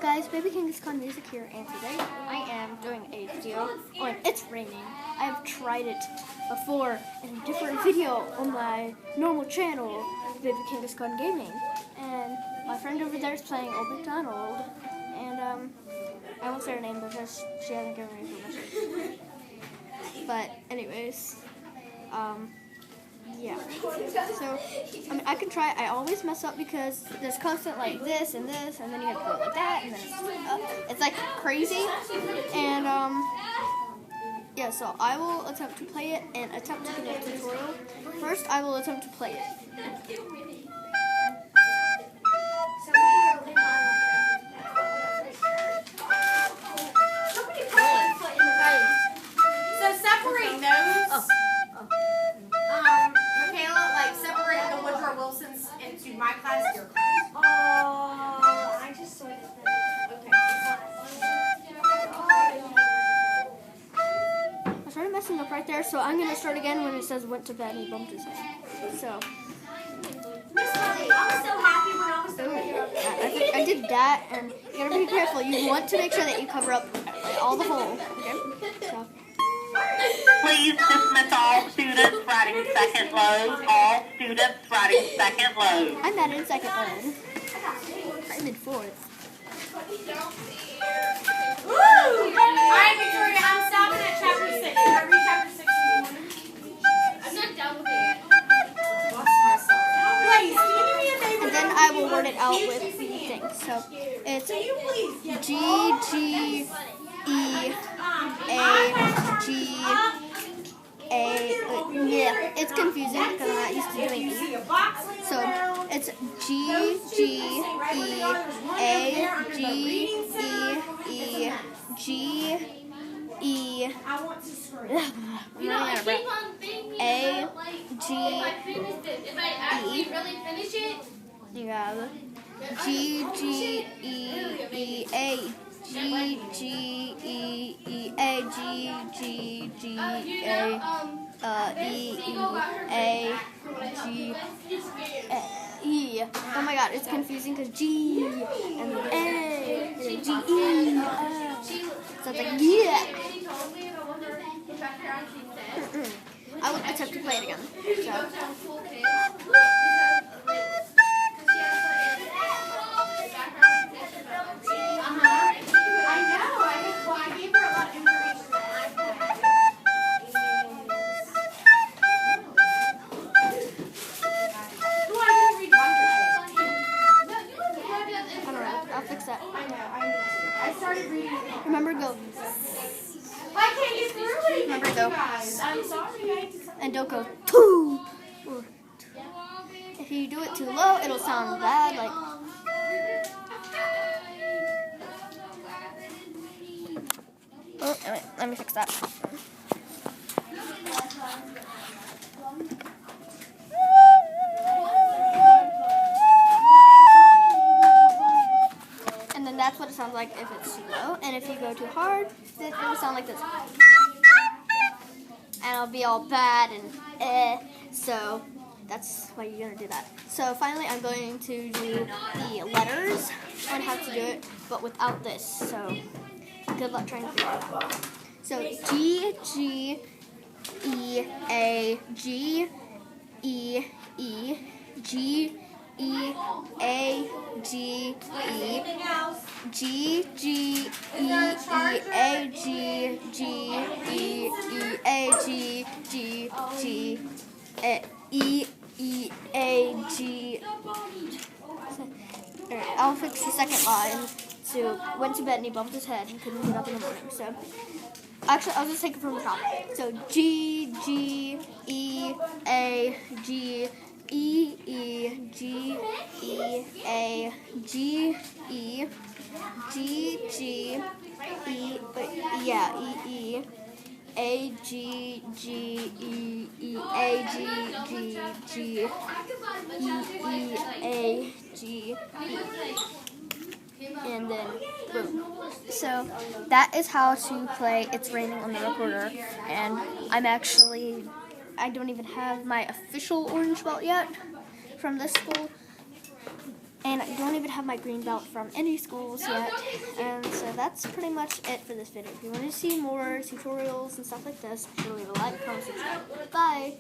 guys, Baby King Discon Music here, and today I am doing a video on It's Raining. I have tried it before in a different video on my normal channel, Baby King Discon Gaming, and my friend over there is playing Old McDonald, and I won't say her name because she hasn't given me permission. But anyways, yeah. So, I mean, I can try. I always mess up because there's constant like this, and then you have to go like that, and then it's like crazy. And yeah. So I will attempt to play it and attempt to get a tutorial. First, I will attempt to play it. So separate those. Michaela, like separate the Woodrow Wilsons into my class and your class. Oh, I just sorted them. Okay. I started messing up right there, so I'm gonna start again when it says went to bed and he bumped his head. So Miss Lily, I was so happy when I was so I think I did that, and you gotta be careful. You want to make sure that you cover up all the hole. Okay. So. Please dismiss all students writing second load. All students writing second load. I'm not in second load. I'm in fourth. Woo! Alright, Victoria, I'm stopping at chapter 6. Can I read chapter 6 in the morning? I'm not done with it yet. Please, can you do me a favor? And then I will word it out with things. So it's G G E A G A. Yeah, it's confusing because I'm not used to doing E. So it's G G E A G E E G E. I want to scream. I'm running out of breath. A G E. You have G G E E A. G G E E A G G G A E E A G E. Oh my God, it's confusing because G and A and G E. So it's like yeah. I will attempt to play it again. So. I'll fix that. I started reading it. Remember, go. I can't get through it. Remember, go. Guys, I'm sorry. And don't go too. If you do it too low, it'll sound bad. Like. Oh, wait, let me fix that. And then that's what it sounds like if it's too low. And if you go too hard, then it'll sound like this. And it'll be all bad and So that's why you're going to do that. So finally I'm going to do the letters on how to do it, but without this. So good luck trying to figure it out. So G G E A G E E G E A G E G G E E A G G E E A G G G E E A G. Alright, I'll fix the second line. So went to bed and he bumped his head and couldn't get up in the morning. So actually, I'll just take it from the top. So G G E A G E E G E A G E G G E E A G G E E A G G G E E A G E. And then boom. So that is how to play It's Raining on the recorder. And I don't even have my official orange belt yet from this school. And I don't even have my green belt from any schools yet. And so that's pretty much it for this video. If you want to see more tutorials and stuff like this, be sure to leave a like, comment, subscribe. Bye!